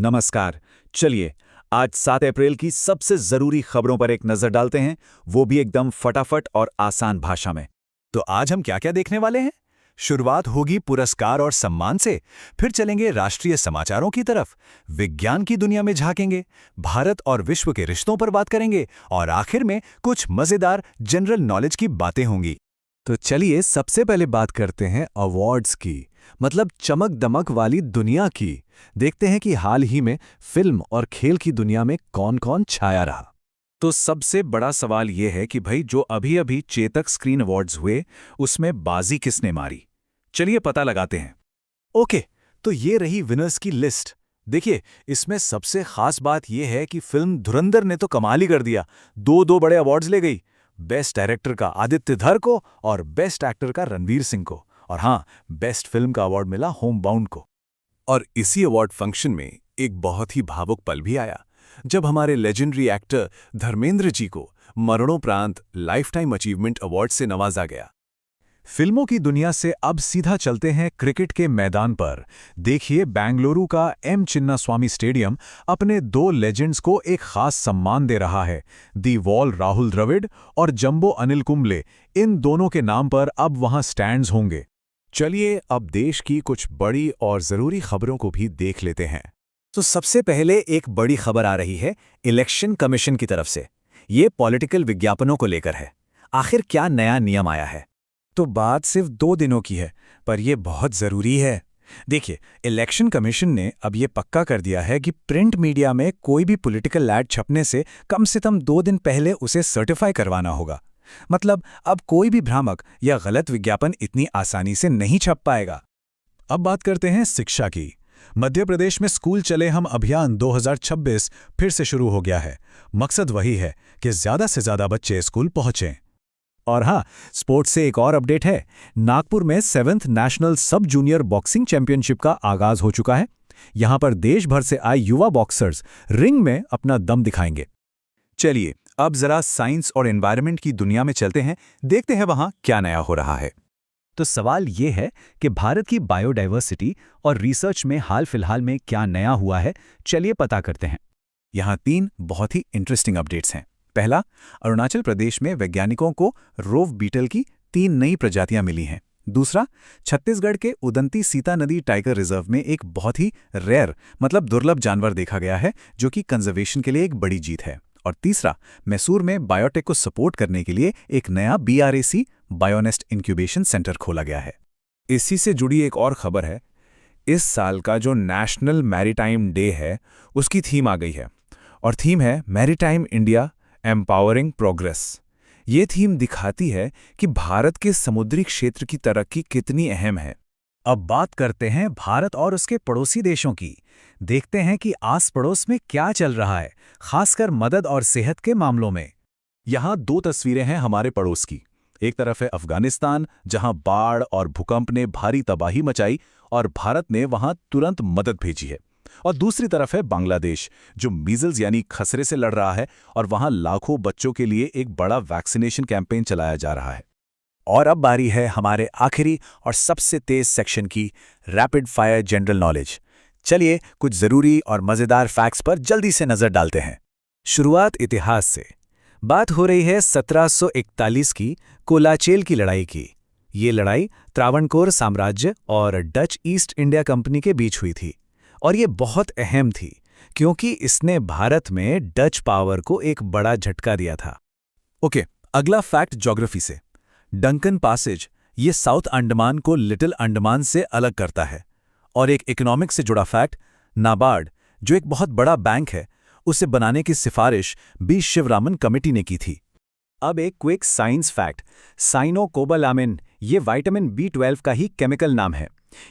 नमस्कार। चलिए आज 7 अप्रैल की सबसे जरूरी खबरों पर एक नजर डालते हैं, वो भी एकदम फटाफट और आसान भाषा में। तो आज हम क्या क्या देखने वाले हैं? शुरुआत होगी पुरस्कार और सम्मान से, फिर चलेंगे राष्ट्रीय समाचारों की तरफ, विज्ञान की दुनिया में झांकेंगे, भारत और विश्व के रिश्तों पर बात करेंगे और आखिर में कुछ मजेदार जनरल नॉलेज की बातें होंगी। तो चलिए सबसे पहले बात करते हैं अवार्ड्स की, मतलब चमक दमक वाली दुनिया की। देखते हैं कि हाल ही में फिल्म और खेल की दुनिया में कौन-कौन छाया रहा। तो सबसे बड़ा सवाल ये है कि भाई जो अभी अभी चेतक स्क्रीन अवार्ड्स हुए, उसमें बाजी किसने मारी? चलिए पता लगाते हैं। ओके, तो ये रही विनर्स की लिस्ट। देखिए, इसमें सबसे खास बात यह है कि फिल्म धुरंधर ने तो कमाल ही कर दिया। दो बड़े अवार्ड्स ले गई। बेस्ट डायरेक्टर का आदित्य धर को और बेस्ट एक्टर का रणवीर सिंह को। और हाँ, बेस्ट फिल्म का अवार्ड मिला होमबाउंड को। और इसी अवार्ड फंक्शन में एक बहुत ही भावुक पल भी आया, जब हमारे लेजेंडरी एक्टर धर्मेंद्र जी को मरणोपरांत लाइफ टाइम अचीवमेंट अवार्ड से नवाजा गया। फिल्मों की दुनिया से अब सीधा चलते हैं क्रिकेट के मैदान पर। देखिए, बेंगलुरु का एम चिन्नास्वामी स्टेडियम अपने दो लेजेंड्स को एक खास सम्मान दे रहा है। दी वॉल राहुल द्रविड़ और जंबो अनिल कुंबले, इन दोनों के नाम पर अब वहां स्टैंड्स होंगे। चलिए अब देश की कुछ बड़ी और ज़रूरी खबरों को भी देख लेते हैं। तो सबसे पहले एक बड़ी खबर आ रही है इलेक्शन कमीशन की तरफ से। ये पॉलिटिकल विज्ञापनों को लेकर है। आखिर क्या नया नियम आया है? तो बात सिर्फ 2 दिनों की है, पर यह बहुत ज़रूरी है। देखिए, इलेक्शन कमीशन ने अब यह पक्का कर दिया है कि प्रिंट मीडिया में कोई भी पॉलिटिकल ऐड छपने से कम 2 दिन पहले उसे सर्टिफाई करवाना होगा। मतलब अब कोई भी भ्रामक या गलत विज्ञापन इतनी आसानी से नहीं छप पाएगा। अब बात करते हैं शिक्षा की। मध्य प्रदेश में स्कूल चले हम अभियान 2026 फिर से शुरू हो गया है। मकसद वही है कि ज़्यादा से ज़्यादा बच्चे स्कूल पहुंचें। और हाँ, स्पोर्ट्स से एक और अपडेट है। नागपुर में 7th नेशनल सब जूनियर बॉक्सिंग चैंपियनशिप का आगाज हो चुका है। यहां पर देश भर से आए युवा बॉक्सर्स रिंग में अपना दम दिखाएंगे। चलिए अब जरा साइंस और एनवायरनमेंट की दुनिया में चलते हैं, देखते हैं वहां क्या नया हो रहा है। तो सवाल ये है कि भारत की बायोडाइवर्सिटी और रिसर्च में हाल फिलहाल में क्या नया हुआ है। चलिए पता करते हैं। यहाँ 3 बहुत ही इंटरेस्टिंग अपडेट्स हैं। पहला, अरुणाचल प्रदेश में वैज्ञानिकों को रोव बीटल की 3 नई प्रजातियां मिली हैं। दूसरा, छत्तीसगढ़ के उदंती सीता नदी टाइगर रिजर्व में एक बहुत ही रेयर मतलब दुर्लभ जानवर देखा गया है, जो कि कंजर्वेशन के लिए एक बड़ी जीत है। और तीसरा, मैसूर में बायोटेक को सपोर्ट करने के लिए एक नया BRAC बायोनेस्ट इंक्यूबेशन सेंटर खोला गया है। इसी से जुड़ी एक और खबर है। इस साल का जो नेशनल मैरीटाइम डे है, उसकी थीम आ गई है, और थीम है मैरीटाइम इंडिया एम्पावरिंग प्रोग्रेस। ये थीम दिखाती है कि भारत के समुद्री क्षेत्र की तरक्की कितनी अहम है। अब बात करते हैं भारत और उसके पड़ोसी देशों की। देखते हैं कि आस पड़ोस में क्या चल रहा है, खासकर मदद और सेहत के मामलों में। यहाँ 2 तस्वीरें हैं हमारे पड़ोस की। एक तरफ है अफगानिस्तान, जहां बाढ़ और भूकंप ने भारी तबाही मचाई और भारत ने वहां तुरंत मदद भेजी है। और दूसरी तरफ है बांग्लादेश, जो मीजल्स यानी खसरे से लड़ रहा है और वहां लाखों बच्चों के लिए एक बड़ा वैक्सीनेशन कैंपेन चलाया जा रहा है। और अब बारी है हमारे आखिरी और सबसे तेज सेक्शन की, रैपिड फायर जनरल नॉलेज। चलिए कुछ जरूरी और मजेदार फैक्ट्स पर जल्दी से नजर डालते हैं। शुरुआत इतिहास से। बात हो रही है 1741 की कोलाचेल की लड़ाई की। ये लड़ाई त्रावणकोर साम्राज्य और डच ईस्ट इंडिया कंपनी के बीच हुई थी, और ये बहुत अहम थी क्योंकि इसने भारत में डच पावर को एक बड़ा झटका दिया था। ओके, अगला फैक्ट ज्योग्राफी से। डंकन पैसेज ये साउथ अंडमान को लिटिल अंडमान से अलग करता है। और एक इकोनॉमिक्स से जुड़ा फैक्ट, नाबार्ड जो एक बहुत बड़ा बैंक है, उसे बनाने की सिफारिश बी शिवरामन कमेटी ने की थी। अब एक क्विक साइंस फैक्ट, साइनोकोबालामिन ये विटामिन B12 का ही केमिकल नाम है।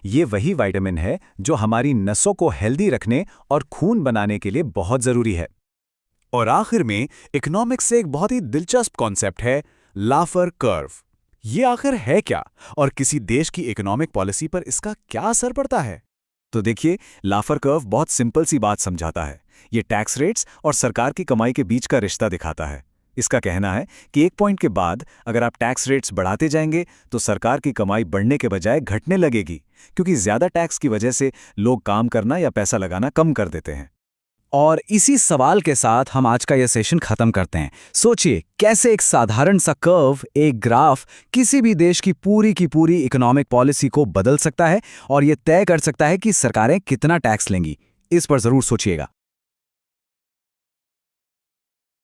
ये वही विटामिन है जो हमारी नसों को हेल्दी रखने और खून बनाने के लिए बहुत जरूरी है। और आखिर में इकोनॉमिक्स से एक बहुत ही दिलचस्प कॉन्सेप्ट है, लाफर कर्व। ये आखिर है क्या और किसी देश की इकोनॉमिक पॉलिसी पर इसका क्या असर पड़ता है? तो देखिए, लाफर कर्व बहुत सिंपल सी बात समझाता है। ये टैक्स रेट्स और सरकार की कमाई के बीच का रिश्ता दिखाता है। इसका कहना है कि एक पॉइंट के बाद अगर आप टैक्स रेट्स बढ़ाते जाएंगे तो सरकार की कमाई बढ़ने के बजाय घटने लगेगी, क्योंकि ज्यादा टैक्स की वजह से लोग काम करना या पैसा लगाना कम कर देते हैं। और इसी सवाल के साथ हम आज का यह सेशन खत्म करते हैं। सोचिए कैसे एक साधारण सा कर्व, एक ग्राफ किसी भी देश की पूरी इकोनॉमिक पॉलिसी को बदल सकता है और यह तय कर सकता है कि सरकारें कितना टैक्स लेंगी। इस पर जरूर सोचिएगा।